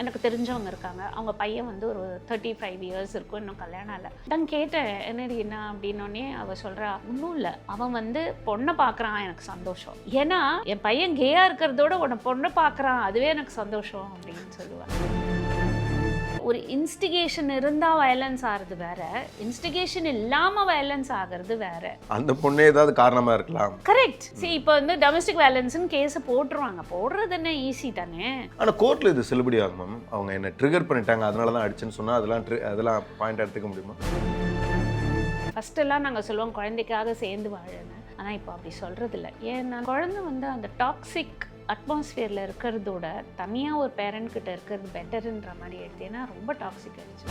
எனக்கு தெரிஞ்சவங்க இருக்காங்க. அவங்க பையன் வந்து ஒரு 35 இயர்ஸ் இருக்கும், இன்னும் கல்யாணம் ஆகல. நான் கேட்டேன், என்னடி என்ன அப்படின்னோடனே அவள் சொல்கிறா, ஒன்றும் இல்லை, அவன் வந்து பொண்ணை பார்க்குறான், எனக்கு சந்தோஷம். ஏன்னா என் பையன் கேயா இருக்கிறதோட உன்னை பொண்ணை பார்க்குறான், அதுவே எனக்கு சந்தோஷம் அப்படின்னு சொல்லுவாள். ஒரு இன்ஸ்டிகேஷன் இருந்தால் வயலன்ஸ் ஆகிறது வேற, இன்ஸ்டிகேஷன் இல்லாமல் வயலன்ஸ் ஆகிறது வேற. அந்த பொண்ணே ஏதாவது காரணமாக இருக்கலாம். கரெக்ட். சரி, இப்போ வந்து டொமஸ்டிக் வயலன்ஸ்னு கேஸை போட்டுருவாங்க. போடுறது என்ன ஈஸி தானே. ஆனால் கோர்ட்டில் இது செல்லுபடி ஆகும் மேம். அவங்க என்ன ட்ரிகர் பண்ணிட்டாங்க, அதனால தான் அடிச்சுன்னு சொன்னால் அதெல்லாம் பாயிண்ட் எடுத்துக்க முடியுமா? ஃபஸ்ட்டெல்லாம் நாங்கள் சொல்லுவோம் குழந்தைக்காக சேர்ந்து வாழன்னு. ஆனால் இப்போ அப்படி சொல்கிறது இல்லை. ஏன்னா குழந்தை வந்து அந்த டாக்ஸிக் அட்மாஸ்ஃபியரில் இருக்கிறதோட தனியாக ஒரு பேரண்ட்கிட்ட இருக்கிறது பெட்டருன்ற மாதிரி எடுத்தேன்னா ரொம்ப டாக்ஸிக் ஆகிடுச்சு.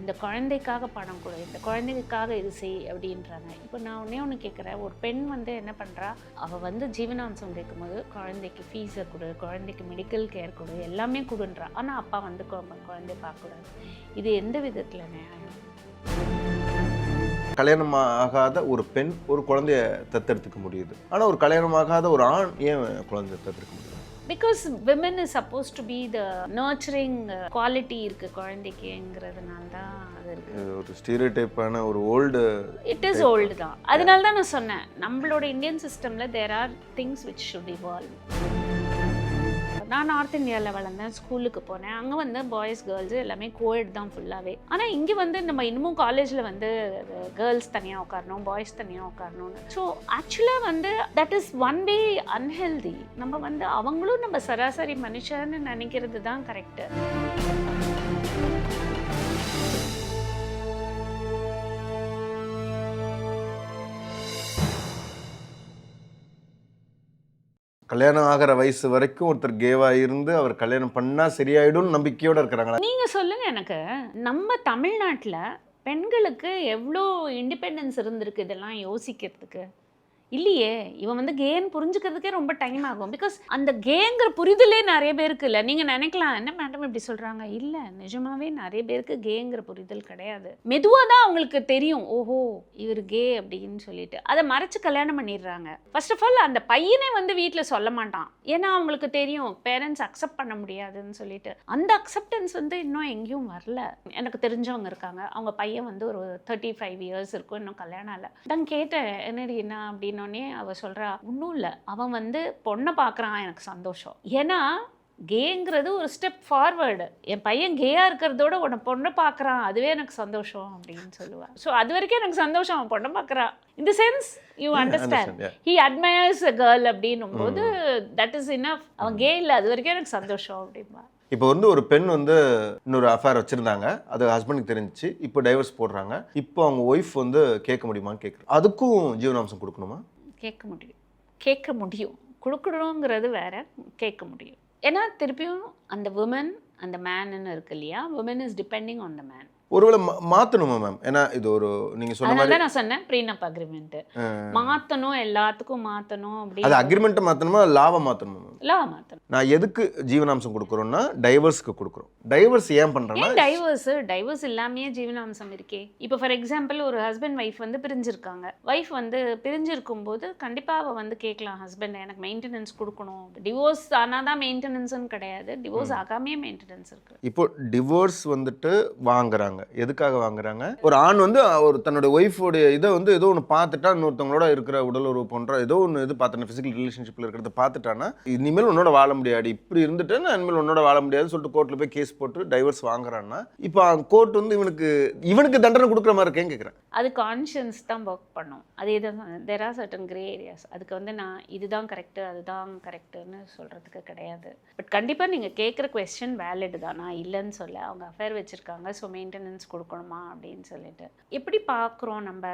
இந்த குழந்தைக்காக பணம் கொடு, இந்த குழந்தைக்காக இது செய் அப்படின்றாங்க. இப்போ நான் ஒன்று கேட்குறேன், ஒரு பெண் வந்து என்ன பண்ணுறா, அவள் வந்து ஜீவனாம்சம் கேட்கும்போது குழந்தைக்கு ஃபீஸை கொடு, குழந்தைக்கு மெடிக்கல் கேர் கொடு, எல்லாமே கொடுன்றா. ஆனால் அப்பா வந்து குழந்தை பார்க்கக்கூடாது. இது எந்த விதத்தில் நியாயம்? கல்யாணம் ஆகாத ஒரு பெண் ஒரு குழந்தைய தத்தெடுத்துக்க முடியுது, ஆனால் ஒரு கல்யாணம் ஆகாத ஒரு ஆண் ஏன் குழந்தைய தத்தெடுக்க முடியும்? Because women is suppose to be the nurturing quality இருக்கு குழந்தைக்குங்கிறதுனால தான் அது இருக்கு. ஒரு ஸ்டீரியோடைப்பான ஒரு ஓல்டு, இட் இஸ் ஓல்டு தான். அதனால தான் நான் சொன்னேன், நம்மளோட இந்தியன் சிஸ்டமில் there are things which should evolve. நான் நார்த் இந்தியாவில் வளர்ந்தேன், ஸ்கூலுக்கு போனேன். அங்கே வந்து பாய்ஸ் கேர்ள்ஸு எல்லாமே கோஎட் தான் ஃபுல்லாகவே. ஆனால் இங்கே வந்து நம்ம இன்னமும் காலேஜில் வந்து கேர்ள்ஸ் தனியாக உட்காரணும், பாய்ஸ் தனியாக உட்காரணும்னு. ஸோ ஆக்சுவலாக வந்து that is one way unhealthy. நம்ம வந்து அவங்களும் நம்ம சராசரி மனுஷன்னு நினைக்கிறது தான் கரெக்டு. கல்யாணம் ஆகிற வயசு வரைக்கும் ஒருத்தர் கேவா இருந்து அவர் கல்யாணம் பண்ணா சரியாயிடும் நம்பிக்கையோட இருக்கிறாங்களா? நீங்க சொல்லுங்க எனக்கு. நம்ம தமிழ்நாட்டில் பெண்களுக்கு எவ்வளோ இண்டிபெண்டன்ஸ் இருந்திருக்கு இதெல்லாம் யோசிக்கிறதுக்கு? இல்லையே. இவன் வந்து கேன்னு புரிஞ்சுக்கிறதுக்கே ரொம்ப டைம் ஆகும். பிகாஸ் அந்த கேங்கிற புரிதலே நிறைய பேருக்கு இல்லை. நீங்கள் நினைக்கலாம், என்ன மேடம் இப்படி சொல்கிறாங்க? இல்லை, நிஜமாவே நிறைய பேருக்கு கேங்கிற புரிதல் கிடையாது. மெதுவாக தான் அவங்களுக்கு தெரியும், ஓஹோ இவர் கே அப்படின்னு சொல்லிட்டு அதை மறைச்சு கல்யாணம் பண்ணிடுறாங்க. ஃபர்ஸ்ட் ஆஃப் ஆல் அந்த பையனே வந்து வீட்டில் சொல்ல மாட்டான், ஏன்னா அவங்களுக்கு தெரியும் பேரண்ட்ஸ் அக்செப்ட் பண்ண முடியாதுன்னு சொல்லிட்டு. அந்த அக்செப்டன்ஸ் வந்து இன்னும் எங்கேயும் வரல. எனக்கு தெரிஞ்சவங்க இருக்காங்க, அவங்க பையன் வந்து ஒரு 35 இயர்ஸ் இருக்கும், இன்னும் கல்யாணம் இல்லை. நான் கேட்டேன், என்னடி என்ன அப்படின்னு. அவ சொல்றா, ஒன்றும் இல்லை, அவன் வந்து பொண்ணை பார்க்குறான், எனக்கு சந்தோஷம். ஏன்னா கேங்கிறது ஒரு ஸ்டெப் ஃபார்வர்டு. என் பையன் கேயா இருக்கிறதோட உன்னை பொண்ணை பார்க்குறான், அதுவே எனக்கு சந்தோஷம் அப்படின்னு சொல்லுவாள். ஸோ அது வரைக்கும் எனக்கு சந்தோஷம், அவன் பொண்ணை பார்க்குறான். In the sense you understand, he admires a girl அப்படின்னும் போது தட் இஸ் இனஃப். அவன் கே இல்லை, அது வரைக்கும் எனக்கு சந்தோஷம் அப்படின்பா. இப்போ வந்து ஒரு பெண் வந்து இன்னொரு அஃபேர் வச்சுருந்தாங்க, அது ஹஸ்பண்டுக்கு தெரிஞ்சிச்சு, இப்போ டைவர்ஸ் போடுறாங்க. இப்போ அவங்க ஒய்ஃப் வந்து கேட்க முடியுமான்னு கேட்குறேன். அதுக்கும் ஜீவனாம்சம் கொடுக்கணுமா? கேட்க முடியும். கொடுக்கணுங்கிறது வேற, கேட்க முடியும். ஏன்னா திருப்பியும் அந்த உமன் அந்த மேன்னு இருக்கு இல்லையா, woman is depending on the man. ஒருவேளை மாற்றணுமா மேம்? ஏன்னா இது ஒரு நீங்கள் சொன்ன மாதிரி நான் சொன்னேன் ப்ரீனப் அக்ரிமெண்ட் மாற்றணும், எல்லாத்துக்கும் மாற்றணும். அப்படி அது அக்ரிமெண்ட்டை மாற்றணுமா, லாவை மாற்றணுமா? லா மாற்றணும். நான் எதுக்கு ஜீவனாம்சம் கொடுக்குறோன்னா டைவர்ஸ்க்கு கொடுக்குறோம். டைவர்ஸ் ஏன் பண்ணுறேன்னா, டைவர்ஸ் இல்லாமையே ஜீவனாம்சம் இருக்கே. இப்போ ஃபார் எக்ஸாம்பிள் ஒரு ஹஸ்பண்ட் ஒய்ஃப் வந்து பிரிஞ்சிருக்காங்க. ஒய்ஃப் வந்து பிரிஞ்சிருக்கும் போது கண்டிப்பாக அவள் வந்து கேட்கலாம், ஹஸ்பண்ட் எனக்கு மெயின்டெனன்ஸ் கொடுக்கணும். டிவோர்ஸ் ஆனால் தான் மெயின்டெனன்ஸ்னு கிடையாது, டிவோர்ஸ் ஆகாமையே மெயின்டெனன்ஸ் இருக்குது. இப்போ டிவோர்ஸ் வந்துட்டு வாங்குறாங்க, எதுக்காக வாங்குறாங்க? ஒரு ஆண் வந்து ஒரு தன்னோட ஒய்ஃபோடைய இதை வந்து ஏதோ ஒன்று பார்த்துட்டா, இன்னொருத்தவங்களோட இருக்கிற உடல் உறவு போன்ற ஏதோ ஒன்று இது பார்த்துட்டா, ஃபிசிக்கல் ரிலேஷன்ஷிப்பில் இருக்கிறத பார்த்துட்டான்னா, இனிமேல் உன்னோட வாழ முடியாது, இப்படி இருந்துட்டு நான் இனிமேல் உன்னோட வாழ முடியாதுன்னு சொல்லிட்டு கோர்ட்டில் போய் கேஸ் போட்டு டைவர்ஸ் வாங்குறான்னா, இப்போ கோர்ட் வந்து இவனுக்கு தண்டனை கொடுக்குற மாதிரி இருக்கேன்னு கேட்குறேன். அது கான்ஷியன்ஸ் தான் ஒர்க் பண்ணும். அதே தான், there are certain grey areas. அதுக்கு வந்து நான் இதுதான் கரெக்டு அதுதான் கரெக்டுன்னு சொல்கிறதுக்கு கிடையாது. பட் கண்டிப்பாக நீங்கள் கேட்குற கொஸ்டின் வேலிட் தான், நான் இல்லைன்னு சொல்ல. அவங்க அஃபேர் வச்சுருக்காங்க, ஸோ மெயின்டெனன்ஸ் கொடுக்கணுமா அப்படின்னு சொல்லிட்டு. எப்படி பார்க்குறோம் நம்ம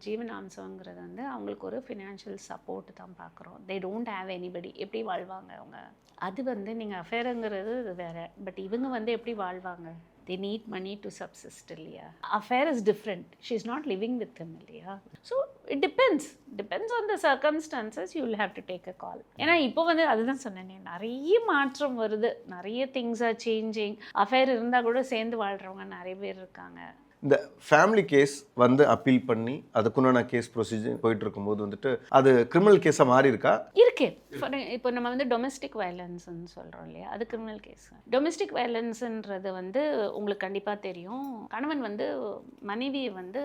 ஜீவனாம்சங்கிறது வந்து அவங்களுக்கு ஒரு ஃபினான்ஷியல் சப்போர்ட் தான் பார்க்குறோம். They don't have anybody. எப்படி வாழ்வாங்க அவங்க? அது வந்து நீங்கள் அஃபேருங்கிறது வேறு. பட் இவங்க வந்து எப்படி வாழ்வாங்க? they need money to subsist இல்லையா. affair is different, she is not living with him இல்லையா. so it depends on the circumstances, you will have to take a call. ஏன்னா இப்போ வந்து அதுதான் சொன்னேனே, நிறைய மாற்றம் வருது, நிறைய things are changing. affair இருந்தால் கூட சேர்ந்து வாழ்கிறவங்க நிறைய பேர் இருக்காங்க. இந்த ஃபேமிலி கேஸ் வந்து அப்பீல் பண்ணி அதுக்குண்டான கேஸ் ப்ரொசீஜர் போயிட்டு இருக்கும்போது வந்துட்டு அது கிரிமினல் கேஸாக மாறி இருக்கா? இருக்கு. இப்போ நம்ம வந்து டொமெஸ்டிக் வயலன்ஸ்ன்னு சொல்கிறோம் இல்லையா, அது கிரிமினல் கேஸ். டொமெஸ்டிக் வயலன்ஸுன்றது வந்து உங்களுக்கு கண்டிப்பாக தெரியும். கணவன் வந்து மனைவியை வந்து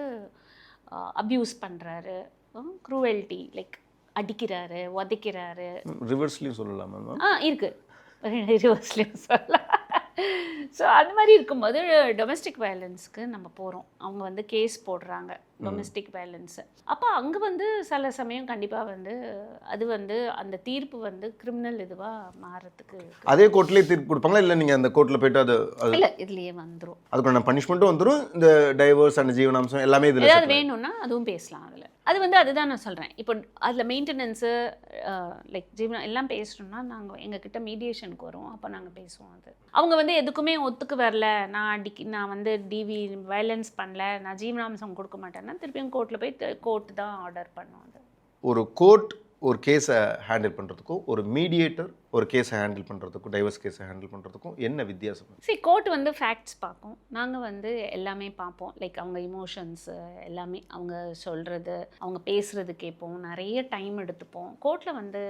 அப்யூஸ் பண்ணுறாரு, க்ரூவல்ட்டி, லைக் அடிக்கிறாரு, உதைக்கிறாரு. ரிவர்ஸ்லையும் சொல்லலாமா மேம்? இருக்கு, ரிவர்ஸ்லையும் சொல்லலாம். ஸோ அந்த மாதிரி இருக்கும்போது டொமெஸ்டிக் வயலன்ஸ்க்கு நம்ம போகிறோம். அவங்க வந்து கேஸ் போடுறாங்க டொமெஸ்டிக் வயலன்ஸு. அப்போ அங்கே வந்து சில சமயம் கண்டிப்பாக வந்து அது வந்து அந்த தீர்ப்பு வந்து கிரிமினல் இதுவாக மாறுறதுக்கு அதே கோர்ட்லேயே தீர்ப்பு கொடுப்பாங்களா, இல்லை நீங்கள் அந்த கோர்ட்டில் போயிட்டு அது இல்லை இதுலேயே வந்துடும். அதுக்கான பனிஷ்மெண்ட்டும் வந்துடும். இந்த டைவர்ஸ் அண்ட் ஜீவனாம்சம் எல்லாமே இதில் ஏதாவது வேணும்னா அதுவும் பேசலாம். அதில் அது வந்து அதுதான் நான் சொல்கிறேன். இப்போ அதில் மெயின்டெனன்ஸு லைக் ஜீவனம் எல்லாம் பேசணும்னா நாங்கள் எங்ககிட்ட மீடியேஷனுக்கு வரும். அப்போ நாங்கள் பேசுவோம். அது அவங்க வந்து எதுக்குமே ஒத்துக்கு வரல, நான் வந்து வயலன்ஸ் பண்ணல, நான் ஜீவனாம்சம் கொடுக்க மாட்டேன்னா திருப்பியும் கோர்ட்டில் போய் கோர்ட்டு தான் ஆர்டர் பண்ணுவோம். அது ஒரு கோர்ட் ஒரு கேஸை ஹேண்டில் பண்ணுறதுக்கும் ஒரு மீடியேட்டர் ஒரு கேஸை ஹேண்டில் பண்ணுறதுக்கும் டைவர்ஸ் கேஸை ஹேண்டில் பண்ணுறதுக்கும் என்ன வித்தியாசம்? கோர்ட் வந்து ஃபேக்ட்ஸ் பார்ப்போம், நாங்கள் வந்து எல்லாமே பார்ப்போம். லைக் அவங்க இமோஷன்ஸு எல்லாமே, அவங்க சொல்கிறது, அவங்க பேசுகிறது கேட்போம். நிறைய டைம் எடுத்துப்போம். கோர்ட்டில் வந்து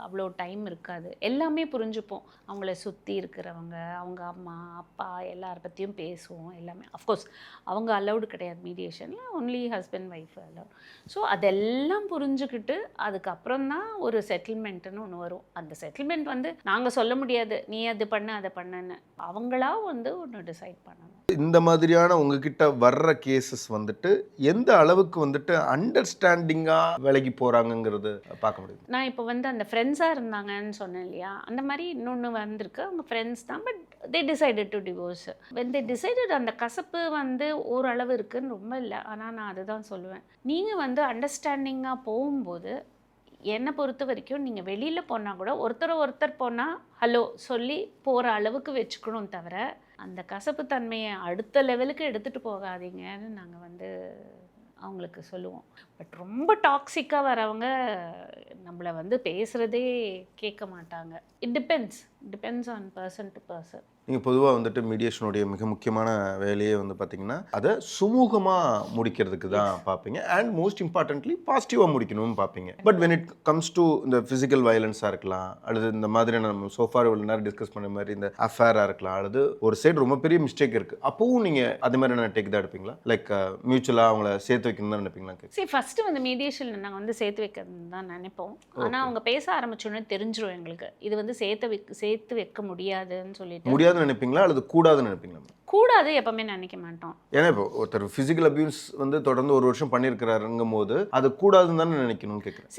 அவ்வளோ டைம் இருக்காது. எல்லாமே புரிஞ்சுப்போம். அவங்கள சுற்றி இருக்கிறவங்க, அவங்க அம்மா அப்பா எல்லார பற்றியும் பேசுவோம். எல்லாமே அஃப்கோர்ஸ் அவங்க அலௌடு கிடையாது மீடியேஷனில், only husband wife allowed. So அதெல்லாம் புரிஞ்சுக்கிட்டு அதுக்கப்புறம் தான் ஒரு செட்டில்மெண்ட்டுன்னு ஒன்று வரும். அந்த செட்டில்மெண்ட் வந்து நாங்கள் சொல்ல முடியாது, நீ அது பண்ணு அதை பண்ணுன்னு. அவங்களா வந்து ஒன்று டிசைட் பண்ணணும். இந்த மாதிரியான உங்ககிட்ட வர்ற கேசஸ் வந்துட்டு எந்த அளவுக்கு வந்துட்டு அண்டர்ஸ்டாண்டிங்காக விலகி போகிறாங்கங்கிறது பார்க்க முடியும். நான் இப்போ வந்து அந்த ஃப்ரெண்ட்ஸாக இருந்தாங்கன்னு சொன்னேன் இல்லையா, அந்த மாதிரி இன்னொன்று வந்திருக்கு. அவங்க ஃப்ரெண்ட்ஸ் தான், but they decided to divorce. When they decided, அந்த கசப்பு வந்து ஓரளவு இருக்குன்னு ரொம்ப இல்லை. ஆனால் நான் அதுதான் சொல்லுவேன், நீங்கள் வந்து அண்டர்ஸ்டாண்டிங்காக போகும்போது என்னை பொறுத்த வரைக்கும் நீங்கள் வெளியில் போனால் கூட ஒருத்தர் போனால் ஹலோ சொல்லி போகிற அளவுக்கு வச்சுக்கணும். தவிர அந்த கசப்பு தன்மையை அடுத்த லெவலுக்கு எடுத்துகிட்டு போகாதீங்கன்னு நாங்கள் வந்து அவங்களுக்கு சொல்லுவோம். பட் ரொம்ப டாக்ஸிக்காக வரவங்க நம்மளை வந்து பேசுகிறதே கேட்க மாட்டாங்க. It depends on person to person. நீங்கள் பொதுவாக வந்துட்டு மீடியேஷனுடைய மிக முக்கியமான வேலையே வந்து பார்த்தீங்கன்னா அதை சுமூகமாக முடிக்கிறதுக்கு தான் பார்ப்பீங்க. அண்ட் மோஸ்ட் இம்பார்ட்டன்ட்லி பாசிட்டிவாக முடிக்கணும்னு பார்ப்பீங்க. But when it comes to இந்த ஃபிசிக்கல் வயலன்ஸாக இருக்கலாம், அல்லது இந்த மாதிரியான நம்ம சோஃபார் இவ்வளோ நேரம் டிஸ்கஸ் பண்ண மாதிரி இந்த அஃபேராக இருக்கலாம், அல்லது ஒரு சைடு ரொம்ப பெரிய மிஸ்டேக் இருக்குது, அப்போவும் நீங்கள் அது மாதிரி நான் டேக் தான் எடுப்பீங்களா? லைக் மியூச்சுவலாக அவங்கள சேர்த்து வைக்கணும் தான் நினைப்பீங்களா? ஃபஸ்ட்டு வந்து மீடியேஷன் நாங்கள் வந்து சேர்த்து வைக்கிறது தான் நினைப்போம். ஆனால் அவங்க பேச ஆரம்பிச்சோன்னே தெரிஞ்சிடும் எங்களுக்கு இது வந்து சேர்த்து வைக்க முடியாதுன்னு சொல்லிட்டு. நினைப்பீங்களா அல்லது கூடாதுன்னு நினைப்பீங்களா? கூடாது எப்பவுமே நினைக்க மாட்டோம். ஏன்னா இப்போ ஒருத்தர் ஃபிசிக்கல் அபியூஸ் வந்து தொடர்ந்து 1 வருஷம் பண்ணியிருக்கிறாருங்கும் போது அது கூடாதுன்னு தானே நினைக்கணும்னு கேட்குறேன்.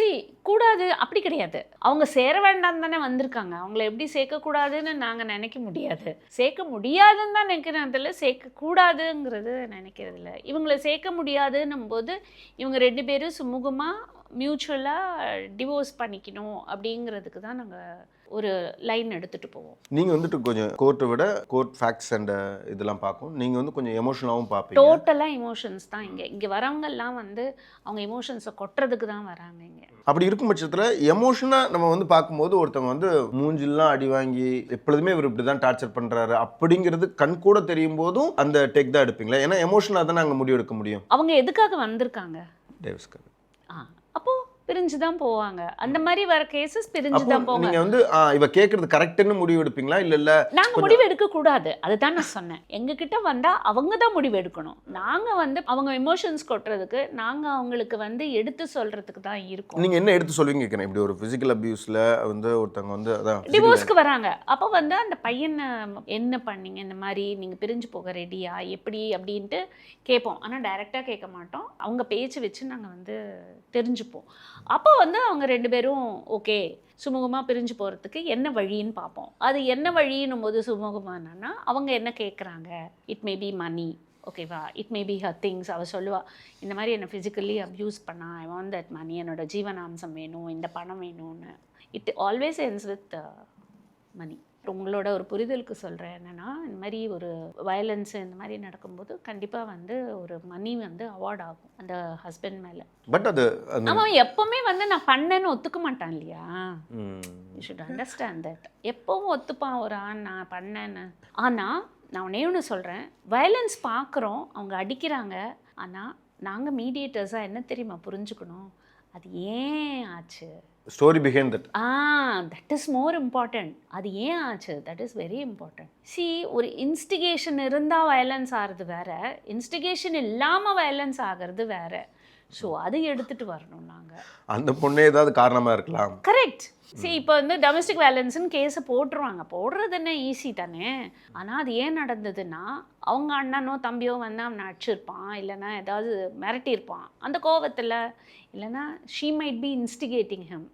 கூடாது அப்படி கிடையாது. அவங்க சேர வேண்டாம் தானே வந்திருக்காங்க. அவங்கள எப்படி சேர்க்கக்கூடாதுன்னு நாங்கள் நினைக்க முடியாது. சேர்க்க முடியாதுன்னு தான் நினைக்கிறதில்ல, சேர்க்கக்கூடாதுங்கிறது நினைக்கிறதில்ல. இவங்களை சேர்க்க முடியாதுன்னும் போது இவங்க 2 பேரும் சுமூகமாக மியூச்சுவலாக டிவோர்ஸ் பண்ணிக்கணும் அப்படிங்கிறதுக்கு தான் நாங்கள் ஒரு லைன் எடுத்துகிட்டு போவோம். நீங்கள் வந்துட்டு கொஞ்சம் கோர்ட்டை விட கோர்ட் ஃபேக்ட்ஸ் அண்ட் இதெல்லாம் பார்க்கும், நீங்கள் வந்து கொஞ்சம் எமோஷனலாகவும் பார்ப்பீங்க. டோட்டலாக எமோஷன்ஸ் தான் இங்கே வரவங்கெல்லாம் வந்து அவங்க எமோஷன்ஸை கொட்டுறதுக்கு தான் வராங்க இங்கே. அப்படி இருக்கும் பட்சத்தில் எமோஷனாக நம்ம வந்து பார்க்கும்போது ஒருத்தவங்க வந்து மூஞ்சிலாம் அடி வாங்கி எப்பொழுதுமே இவர் இப்படி தான் டார்ச்சர் பண்ணுறாரு அப்படிங்கிறது கண் கூட தெரியும் போதும் அந்த டேக் தான் எடுப்பீங்களா? ஏன்னா எமோஷனாக தானே அங்கே முடிவு எடுக்க முடியும். அவங்க எதுக்காக வந்திருக்காங்க? டேவிஸ்க்காக. அப்போ பிரிஞ்சு தான் போவாங்க. அந்த மாதிரி வர கேசஸ் பிரிஞ்சு தான் போவாங்க. நீங்க வந்து இவ கேக்குறது கரெக்ட்னு முடிவு எடுப்பீங்களா? இல்ல நாங்க முடிவு எடுக்க கூடாது, அதுதான் நான் சொன்னேன். எங்க கிட்ட வந்தா அவங்க தான் முடிவு எடுக்கணும். நாங்க வந்து அவங்க எமோஷன்ஸ் கொட்டுறதுக்கு, நாங்க அவங்களுக்கு வந்து எடுத்து சொல்றதுக்கு தான் இருக்கோம். நீங்க என்ன எடுத்து சொல்வீங்க கேக்குறேன். இப்படி ஒரு பிசிக்கல் அபியூஸ்ல வந்து ஒருத்தங்க வந்து அதான் டிவோர்ஸ்க்கு வராங்க. அப்போ வந்து அந்த பையனை என்ன பண்ணீங்க, இந்த மாதிரி நீங்க பிரிஞ்சு போக ரெடியா எப்படி அப்படின்ட்டு கேட்போம். ஆனா டைரக்டா கேட்க மாட்டோம். அவங்க பேச்சு வச்சு நாங்க வந்து தெரிஞ்சுப்போம். அப்போ வந்து அவங்க 2 பேரும் ஓகே சுமூகமாக பிரிஞ்சு போகிறதுக்கு என்ன வழின்னு பார்ப்போம். அது என்ன வழின்னும் போது சுமூகமானா அவங்க என்ன கேட்குறாங்க. இட் மே பி மணி, ஓகேவா, it may B her things. அவள் சொல்லுவாள், இந்த மாதிரி என்னை ஃபிசிக்கலி அப்யூஸ் பண்ணா, ஐ வாண்ட் தட் மணி, என்னோட ஜீவனாம்சம் வேணும், இந்த பணம் வேணும்னு. இட் ஆல்வேஸ் எண்ட்ஸ் வித் மணி. உங்களோட ஒரு புரிதலுக்கு சொல்கிறேன் என்னென்னா, இந்த மாதிரி ஒரு வயலன்ஸு இந்த மாதிரி நடக்கும்போது கண்டிப்பாக வந்து ஒரு மணி வந்து அவார்ட் ஆகும் அந்த ஹஸ்பண்ட் மேலே. பட் அது அவன் எப்பவுமே வந்து நான் பண்ணேன்னு ஒத்துக்க மாட்டான் இல்லையா? You should understand that. எப்பவும் ஒத்துப்பான் ஒரு ஆண் நான் பண்ணேன்னு. ஆனால் நான் ஒன்றே ஒன்று சொல்கிறேன், வயலன்ஸ் பார்க்குறோம், அவங்க அடிக்கிறாங்க. ஆனால் நாங்கள் மீடியேட்டர்ஸாக என்ன தெரியுமா புரிஞ்சுக்கணும், அது ஏன் ஆச்சு, story behind that. That is more important. அது ஏன் ஆச்சு, that is very important. C, ஒரு இன்ஸ்டிகேஷன் இருந்தால் வயலன்ஸ் ஆகிறது வேற, இன்ஸ்டிகேஷன் இல்லாமல் வயலன்ஸ் ஆகிறது வேற. ஸோ அதை எடுத்துகிட்டு வரணும் நாங்கள். அந்த பொண்ணே ஏதாவது காரணமாக இருக்கலாம். கரெக்ட். சரி, இப்போ வந்து டொமஸ்டிக் வயலன்ஸ்னு கேஸை போட்டுருவாங்க. போடுறது என்ன ஈஸி தானே. ஆனால் அது ஏன் நடந்ததுன்னா, அவங்க அண்ணனோ தம்பியோ வந்து அவனை அடிச்சிருப்பான், இல்லைன்னா ஏதாவது மிரட்டியிருப்பான் அந்த கோவத்தில், இல்லைன்னா she might be instigating him.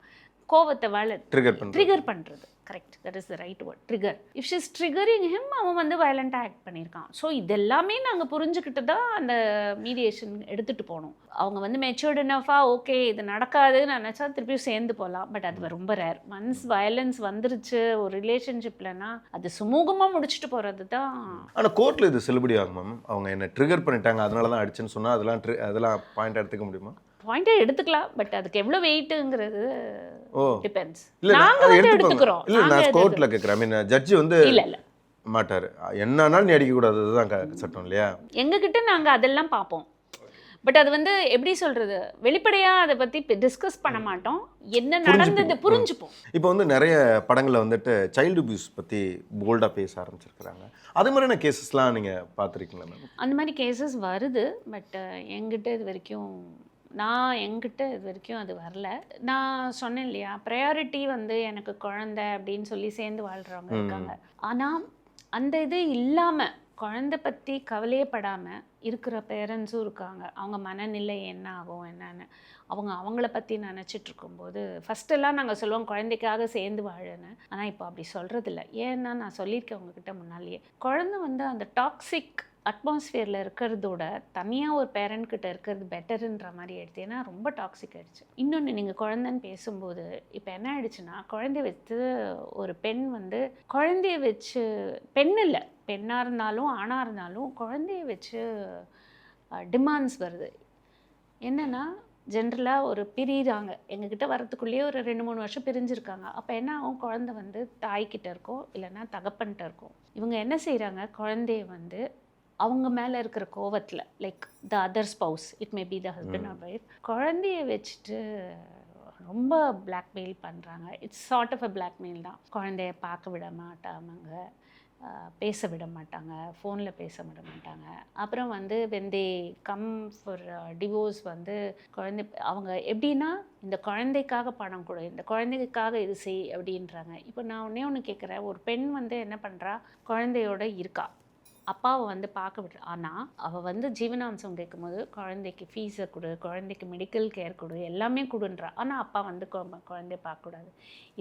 கோவத்தை ட்ரிகர் பண்ணுறது. Correct, that is the right word, trigger. If she is triggering him, அவன் வந்து வயலண்ட்டாக ஆக்ட் பண்ணியிருக்கான். ஸோ இதெல்லாமே நாங்கள் புரிஞ்சுக்கிட்டு தான் அந்த மீடியேஷன் எடுத்துகிட்டு போகணும். அவங்க வந்து மெச்சூர்ட் இனஃபாக ஓகே இது நடக்காதுன்னு நினச்சா திருப்பியும் சேர்ந்து போகலாம். பட் அது ரொம்ப ரேர். ஒன்ஸ் வயலன்ஸ் வந்துருச்சு ஒரு ரிலேஷன்ஷிப்லனா அது சுமூகமாக முடிச்சுட்டு போகிறது தான். ஆனால் கோர்ட்டில் இது செல்லுபடி ஆகும் மேம். அவங்க என்ன ட்ரிகர் பண்ணிட்டாங்க அதனால தான் அடிச்சுன்னு சொன்னால் அதெல்லாம் பாயிண்ட் எடுத்துக்க முடியுமா? பாயிண்டே எடுத்துக்கலாம், பட் அதுக்கு எவ்வளோ வெயிட்டுங்கிறது டிபெண்ட்ஸ். இல்லை நாங்கள் வந்து எடுத்துக்கிறோம். இல்லை, நான் கோர்ட்டில் கேட்குறேன். ஐ மீன் ஜட்ஜி வந்து இல்லை மாட்டார், என்னன்னாலும் நீ அடிக்கக்கூடாது, அதுதான் சட்டம் இல்லையா? எங்ககிட்ட நாங்கள் அதெல்லாம் பார்ப்போம். பட் அது வந்து எப்படி சொல்கிறது, வெளிப்படையாக அதை பற்றி டிஸ்கஸ் பண்ண மாட்டோம். என்ன நடந்தது புரிஞ்சுப்போம். இப்போ வந்து நிறைய படங்களில் வந்துட்டு சைல்டு அபியூஸ் பற்றி போல்டாக பேச ஆரம்பிச்சிருக்கிறாங்க. அது மாதிரியான கேசஸ்லாம் நீங்கள் பார்த்துருக்கீங்களா மேம்? அந்த மாதிரி கேசஸ் வருது. பட் எங்கிட்ட இது வரைக்கும் அது வரல. நான் சொன்னேன் இல்லையா, ப்ரையாரிட்டி வந்து எனக்கு குழந்தை அப்படின்னு சொல்லி சேர்ந்து வாழ்கிறவங்க இருக்காங்க. ஆனால் அந்த இது இல்லாமல் குழந்தை பற்றி கவலையப்படாமல் இருக்கிற பேரண்ட்ஸும் இருக்காங்க. அவங்க மனநிலை என்ன ஆகும் என்னன்னு அவங்கள பற்றி நினச்சிட்டு இருக்கும்போது, ஃபஸ்ட்டெல்லாம் நாங்கள் சொல்லுவோம் குழந்தைக்காக சேர்ந்து வாழன்னு. ஆனால் இப்போ அப்படி சொல்கிறதில்ல. ஏன்னா நான் சொல்லியிருக்கேன் உங்ககிட்ட முன்னாலேயே, குழந்தை வந்து அந்த டாக்ஸிக் அட்மாஸ்ஃபியரில் இருக்கிறதோட தனியாக ஒரு பேரண்ட்கிட்ட இருக்கிறது பெட்டருன்ற மாதிரி ஆயிடுச்சு. ஏன்னா ரொம்ப டாக்ஸிக் ஆகிடுச்சு. இன்னொன்று, நீங்கள் குழந்தைன்னு பேசும்போது இப்போ என்ன ஆயிடுச்சுன்னா, குழந்தைய வச்சு ஒரு பெண் வந்து குழந்தைய வச்சு, பெண் இல்லை பெண்ணாக இருந்தாலும் ஆணாக இருந்தாலும் குழந்தைய வச்சு டிமாண்ட்ஸ் வருது. என்னென்னா, ஜென்ரலாக ஒரு பிரிகிறாங்க, எங்ககிட்ட வரத்துக்குள்ளேயே ஒரு 2-3 வருஷம் பிரிஞ்சிருக்காங்க. அப்போ என்ன ஆகும், குழந்தை வந்து தாய்கிட்ட இருக்கும், இல்லைன்னா தகப்பன்கிட்ட இருக்கும். இவங்க என்ன செய்கிறாங்க, குழந்தைய வந்து அவங்க மேலே இருக்கிற கோவத்தில், like the other spouse, it may be the husband or wife, குழந்தைய வச்சுட்டு ரொம்ப பிளாக்மெயில் பண்ணுறாங்க. It's sort of a blackmail தான். குழந்தைய பார்க்க விட மாட்டாங்க, பேச விட மாட்டாங்க, ஃபோனில் பேச விட மாட்டாங்க. அப்புறம் வந்து when they come for divorce வந்து குழந்தை அவங்க எப்படின்னா, இந்த குழந்தைக்காக பணம் கொடு, இந்த குழந்தைக்காக இது செய் அப்படின்றாங்க. இப்போ நான் ஒன்று கேட்குறேன், ஒரு பெண் வந்து என்ன பண்ணுறா, குழந்தையோட இருக்கா, அப்பாவை வந்து பார்க்க விடுற, ஆனால் அவள் வந்து ஜீவனாம்சம் கேட்கும்போது குழந்தைக்கு ஃபீஸை கொடு, குழந்தைக்கு மெடிக்கல் கேர் கொடு, எல்லாமே கொடுன்றா. ஆனால் அப்பா வந்து குழந்தைய பார்க்கக்கூடாது.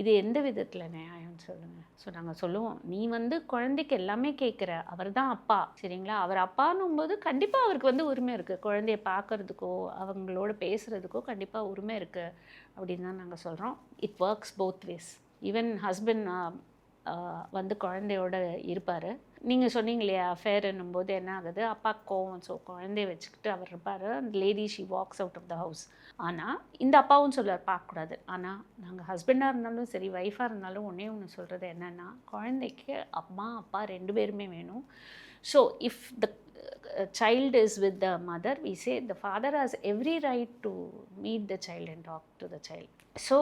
இது எந்த விதத்தில் நியாயம்னு சொல்லுங்கள். ஸோ நாங்கள் சொல்லுவோம், நீ வந்து குழந்தைக்கு எல்லாமே கேட்குற, அவர் தான் அப்பா, சரிங்களா? அவர் அப்பான்னும் போது கண்டிப்பாக அவருக்கு வந்து உரிமை இருக்குது, குழந்தைய பார்க்குறதுக்கோ அவங்களோட பேசுகிறதுக்கோ கண்டிப்பாக உரிமை இருக்குது அப்படின்னு தான் நாங்கள் சொல்கிறோம். It works both ways. Even husband வந்து குழந்தையோட இருப்பார். நீங்கள் சொன்னீங்க இல்லையா, அஃபேர் என்னும்போது என்ன ஆகுது, அப்பா கோவம், ஸோ குழந்தைய வச்சுக்கிட்டு அவர் இருப்பார். அந்த lady she walks out of the house. ஆனால் இந்த அப்பாவும் சொல்லுவார் பார்க்கக்கூடாது. ஆனால் நாங்கள் ஹஸ்பண்டாக இருந்தாலும் சரி, ஒய்ஃபாக இருந்தாலும் ஒன்று சொல்கிறது என்னென்னா, குழந்தைக்கு அம்மா அப்பா 2 பேருமே வேணும். So if the child is with the mother, we say the father has every right to meet the child and talk to the child. So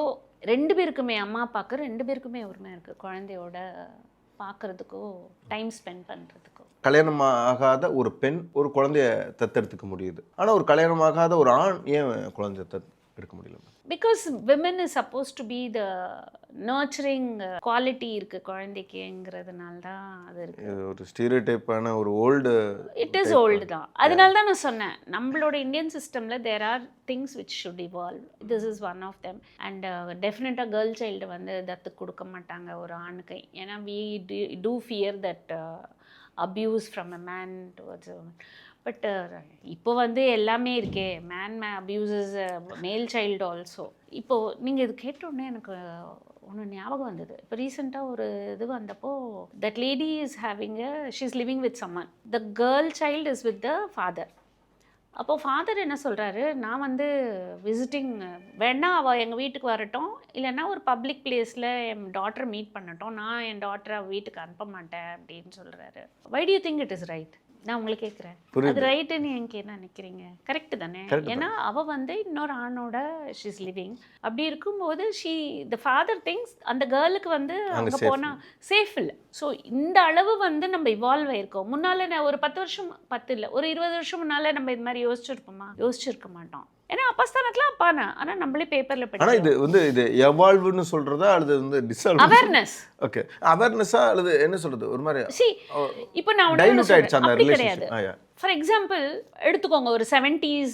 2 பேருக்குமே, அம்மா அப்பாவுக்கு 2 பேருக்குமே உரிமை இருக்குது குழந்தையோட பார்க்குறதுக்கோ டைம் ஸ்பெண்ட் பண்ணுறதுக்கோ. கல்யாணம் ஆகாத ஒரு பெண் ஒரு குழந்தைய தத்தெடுத்துக்க முடியுது, ஆனால் ஒரு கல்யாணம் ஆகாத ஒரு ஆண் ஏன் குழந்தைய எடுக்க முடியல? Because women is suppose to be the nurturing quality இருக்குது குழந்தைக்குங்கிறதுனால தான் அது இருக்குது. ஒரு ஸ்டீரியோடைப்பான ஒரு ஓல்டு, இட் இஸ் ஓல்டு தான். அதனால தான் நான் சொன்னேன், நம்மளோட இந்தியன் சிஸ்டமில் there are things which should evolve. This is one of them. And டெஃபினட்டாக கேர்ள் சைல்டு வந்து தத்து கொடுக்க மாட்டாங்க ஒரு ஆணுக்கு. ஏன்னா we do fear that abuse from a man towards a woman. But இப்போ வந்து எல்லாமே இருக்கே, man abuses male child also. இப்போது நீங்கள் இது கேட்டோடனே எனக்கு ஒன்று ஞாபகம் வந்தது. இப்போ ரீசெண்டாக ஒரு இது வந்தப்போ, that lady is having she is living with summon, the girl child is with the father. அப்போது ஃபாதர் என்ன சொல்கிறாரு, நான் வந்து விசிட்டிங் வேணா அவள் எங்கள் வீட்டுக்கு வரட்டும், இல்லைன்னா ஒரு பப்ளிக் பிளேஸில் என் டாட்டரை மீட் பண்ணட்டும், நான் என் டாட்டரை வீட்டுக்கு அனுப்ப மாட்டேன் அப்படின்னு சொல்கிறாரு. Why do you think it is right? நான் உங்களை கேட்குறேன், அது ரைட்டுன்னு எனக்கு என்ன நினைக்கிறீங்க? கரெக்டு தானே? ஏன்னா அவள் வந்து இன்னொரு ஆணோட ஷீ இஸ் லிவிங். அப்படி இருக்கும்போது த ஃபாதர் திங்ஸ் அந்த கேர்ளுக்கு வந்து அங்கே போனால் சேஃப் இல்லை. ஸோ இந்த அளவு வந்து நம்ம இவால்வ் ஆயிருக்கோம். முன்னால் ஒரு 10 வருஷம் 10 இல்லை ஒரு 20 வருஷம் முன்னால் நம்ம இது மாதிரி யோசிச்சிருக்க மாட்டோம். ஏன்னா அப்பாஸ்தானத்தில் அப்பானா, ஆனால் நம்மளே பேப்பரில் படிக்கிறோம். ஆனால் இது வந்து இது எவால்வ்னு சொல்கிறதா அல்லது வந்து டிசால்வ்? அவேர்னஸ். ஓகே, அவேர்னஸா அல்லது என்ன சொல்கிறது, ஒரு மாதிரி இப்போ நான் டைலூட் ஆயிடுச்சு அந்த கிடையாது. ஃபார் எக்ஸாம்பிள் எடுத்துக்கோங்க, ஒரு 70s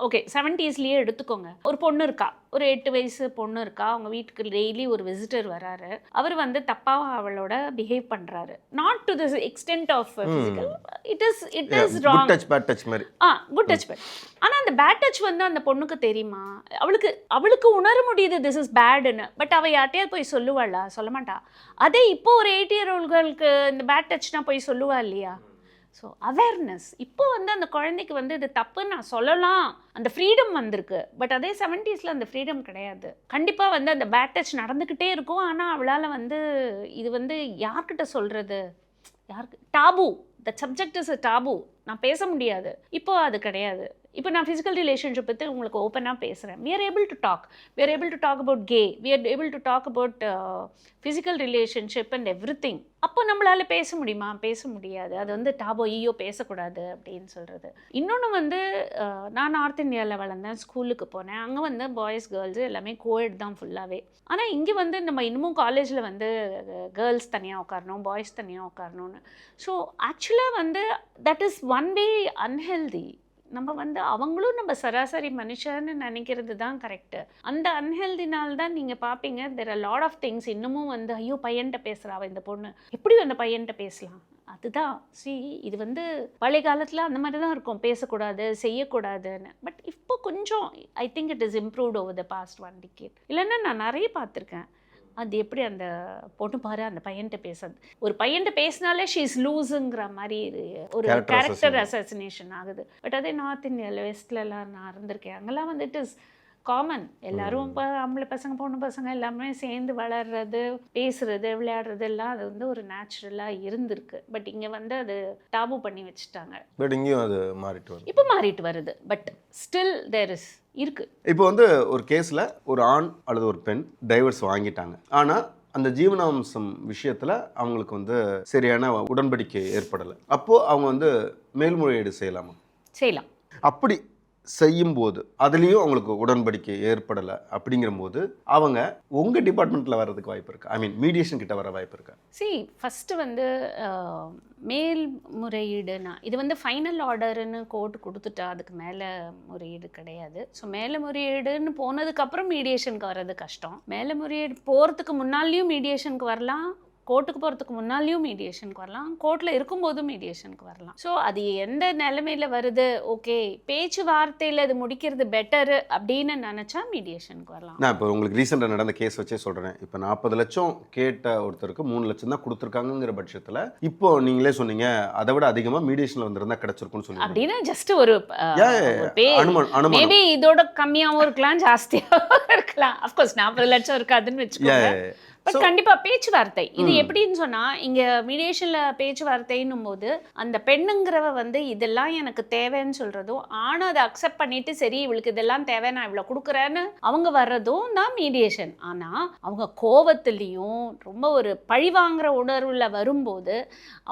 ஓகே 70sலேயே எடுத்துக்கோங்க, ஒரு பொண்ணு இருக்கா, ஒரு 8 வயசு பொண்ணு இருக்கா, அவங்க வீட்டுக்கு டெய்லி ஒரு விசிட்டர் வராரு, அவர் வந்து தப்பாக அவளோட பிஹேவ் பண்ணுறாரு. Not to the extent of physical, it is wrong. Good touch bad touch மாதிரி. Good touch bad. ஆனால் அந்த பேட் டச் வந்து அந்த பொண்ணுக்கு தெரியுமா? அவளுக்கு உணர முடியுது திஸ் இஸ் பேடுன்னு. பட் அவள் யார்ட்டையாவது போய் சொல்லுவாளா? சொல்ல மாட்டா. அதே இப்போ ஒரு 8-year-old இந்த பேட் டச்னா போய் சொல்லுவா இல்லையா? So awareness. இப்போ வந்து அந்த குழந்தைக்கு வந்து இது தப்புன்னு நான் சொல்லலாம், அந்த ஃப்ரீடம் வந்திருக்கு. பட் அதே 70sல அந்த ஃப்ரீடம் கிடையாது. கண்டிப்பாக வந்து அந்த பேட் டச் நடந்துக்கிட்டே இருக்கும். ஆனால் அவளால் வந்து இது வந்து யார்கிட்ட சொல்கிறது, டாபு, த சப்ஜெக்ட் இஸ் அ டாபு, நான் பேச முடியாது. இப்போ அது கிடையாது. இப்போ நான் ஃபிசிக்கல் ரிலேஷன்ஷிப் பற்றி உங்களுக்கு ஓப்பனாக பேசுகிறேன். we are able to talk about gay, we are able to talk about physical relationship and everything. அப்போ நம்மளால் பேச முடியுமா? பேச முடியாது. அது வந்து டாபோ, ஐயோ பேசக்கூடாது அப்படின்னு சொல்கிறது. இன்னொன்று வந்து நான் நார்த் இந்தியாவில் வளர்ந்தேன், ஸ்கூலுக்கு போனேன், அங்கே வந்து பாய்ஸ் கேர்ள்ஸு எல்லாமே கோஎட் தான் ஃபுல்லாகவே. ஆனால் இங்கே வந்து நம்ம இன்னமும் காலேஜில் வந்து கேர்ள்ஸ் தனியாக உட்காரணும், பாய்ஸ் தனியாக உட்காரணும்னு. ஸோ ஆக்சுவலாக வந்து that is one way unhealthy. நம்ம வந்து அவங்களும் நம்ம சராசரி மனுஷன்னு நினைக்கிறது தான் கரெக்டு. அந்த அன்ஹெல்தினால் தான் நீங்கள் பார்ப்பீங்க there are lot of things இன்னமும் வந்து ஐயோ பையன்கிட்ட பேசுகிறாவ இந்த பொண்ணு, எப்படி அந்த பையன்கிட்ட பேசலாம்? அதுதான் இது வந்து பழைய காலத்தில் அந்த மாதிரி தான் இருக்கும், பேசக்கூடாது செய்யக்கூடாதுன்னு. பட் இப்போ கொஞ்சம் I think it is improved over the past 1 decade. இல்லைன்னா நான் நிறைய பார்த்துருக்கேன். அது எப்படி அந்த பொண்ணு பாரு அந்த பையன்கிட்ட பேசுறது, ஒரு பையன்கிட்ட பேசினாலே ஷீ இஸ் லூஸுங்கிற மாதிரி ஒரு கேரக்டர் அசாசினேஷன் ஆகுது. பட் அதே நார்த் இந்தியாவில் வெஸ்ட்லலாம் நான் இருந்திருக்கேன், அங்கெல்லாம் வந்து இட் இஸ் காமன். எல்லாரும் இப்போ ஆம்பளை பசங்க பொண்ணு பசங்க எல்லாமே சேர்ந்து வளர்றது, பேசுறது, விளையாடுறது எல்லாம் அது வந்து ஒரு நேச்சுரலாக இருந்திருக்கு. பட் இங்கே வந்து அது டாபு பண்ணி வச்சுட்டாங்க. பட் இங்கேயும் அது இப்போ மாறிட்டு வருது. பட் ஸ்டில் தேர் இஸ் இருக்கு. இப்போ வந்து ஒரு கேஸில் ஒரு ஆண் அல்லது ஒரு பெண் டைவர்ஸ் வாங்கிட்டாங்க, ஆனால் அந்த ஜீவனாம்சம் விஷயத்தில் அவங்களுக்கு வந்து சரியான உடன்படிக்கை ஏற்படலை. அப்போது அவங்க வந்து மேல்முறையீடு செய்யலாம். அப்படி செய்யும்போது அதுலேயும் அவங்களுக்கு உடன்படிக்கை ஏற்படலை அப்படிங்கிற போது அவங்க உங்கள் டிபார்ட்மெண்ட்டில் வர்றதுக்கு வாய்ப்பு இருக்குது. ஐ மீன் மீடியேஷன் கிட்ட வர வாய்ப்பு இருக்கா? ஃபஸ்ட்டு வந்து மேல்முறையீடுனா இது வந்து ஃபைனல் ஆர்டர்னு கோர்ட் கொடுத்துட்டா அதுக்கு மேலே முறையீடு கிடையாது. ஸோ மேலே முறையீடுன்னு போனதுக்கப்புறம் மீடியேஷனுக்கு வர்றது கஷ்டம். மேலே முறையீடு போகிறதுக்கு முன்னாலேயும் மீடியேஷனுக்கு வரலாம், கோர்ட்டுக்கு போகிறதுக்கு முன்னாலேயும் மீடியேஷனுக்கு வரலாம், கோர்ட்டில் இருக்கும்போதும் மீடியேஷனுக்கு வரலாம். ஸோ அது எந்த நிலைமையில் வருது, ஓகே பேச்சுவார்த்தையில் இது முடிக்கிறது பெட்டரு அப்படின்னு நினச்சா மீடியேஷனுக்கு வரலாம். நான் இப்போ உங்களுக்கு ரீசெண்டாக நடந்த கேஸ் வச்சே சொல்கிறேன். இப்போ 40 லட்சம் கேட்ட ஒருத்தருக்கு 3 லட்சம் தான் கொடுத்துருக்காங்கிற பட்சத்தில் இப்போ நீங்களே சொன்னீங்க அதை விட அதிகமாக மீடியேஷனில் வந்துருந்தா கிடச்சிருக்குன்னு சொன்னீங்க. அப்படின்னு ஜஸ்ட் ஒரு மேபி இதோட கம்மியாகவும் இருக்கலாம், ஜாஸ்தியாகவும் இருக்கலாம். அஃப்கோர்ஸ் 40 லட்சம் இருக்காதுன்னு வச்சுக்கோங்க. பட் கண்டிப்பா பேச்சுவார்த்தை இது எப்படின்னு சொன்னா, இங்க மீடியேஷன்ல பேச்சுவார்த்தைன்னும் போது அந்த பெண்ணுங்கிறவ வந்து இதெல்லாம் எனக்கு தேவைன்னு சொல்றதும், ஆனா அதை அக்செப்ட் பண்ணிட்டு சரி இவளுக்கு இதெல்லாம் தேவை நான் இவ்வளவு கொடுக்குறேன்னு அவங்க வர்றதும் தான் மீடியேஷன். ஆனா அவங்க கோவத்திலையும் ரொம்ப ஒரு பழி வாங்குற உணர்வுல வரும்போது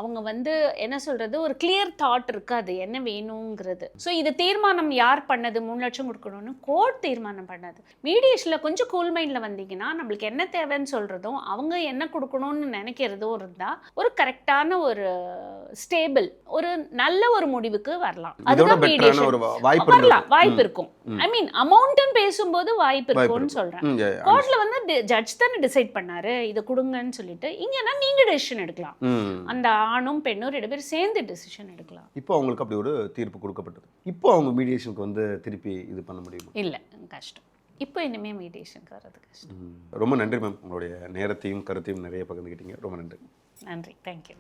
அவங்க வந்து என்ன சொல்றது, ஒரு கிளியர் தாட் இருக்காது என்ன வேணுங்கிறது. ஸோ இது தீர்மானம் யார் பண்ணது, 3 லட்சம் கொடுக்கணும்னு கோர்ட் தீர்மானம் பண்ணது. மீடியேஷன்ல கொஞ்சம் கூல் மைண்ட்ல வந்தீங்கன்னா நம்மளுக்கு என்ன தேவைன்னு சொல்றது, அவங்க என்ன கொடுக்கணும்னு நினைக்கிறதும் இருந்தா ஒரு கரெக்டான ஒரு ஸ்டேபிள் ஒரு நல்ல ஒரு முடிவுக்கு வரலாம். அதுதான் மீடியேஷன். வாய்ப்பு இருக்கும். ஐ மீன் அமௌண்ட்னு பேசும்போது வாய்ப்பு இருக்கும்னு சொல்றேன். கோர்ட்ல வந்து ஜட்ஜ் தானே டிசைட் பண்ணாரு இதை கொடுங்கன்னு சொல்லிட்டு, இங்கன்னா நீங்க டெசிஷன் எடுக்கலாம். அந்த ஆணும் பெண்ணும் 2 பேரும் சேர்ந்து டெசிஷன் எடுக்கலாம். இப்போ அவங்களுக்கு அப்படி ஒரு தீர்ப்பு கொடுக்கப்பட்டது. இப்போ அவங்க மீடியேஷனுக்கு வந்து திருப்பி இது பண்ண முடியுமா? இல்ல, கஷ்டம். இப்போ இனிமேல் மீடியேஷனுக்கு வர்றது கஷ்டம். ரொம்ப நன்றி மேம், உங்களுடைய நேரத்தையும் கருத்தையும் நிறைய பகிர்ந்துக்கிட்டீங்க. ரொம்ப நன்றி. நன்றி, தேங்க்யூ.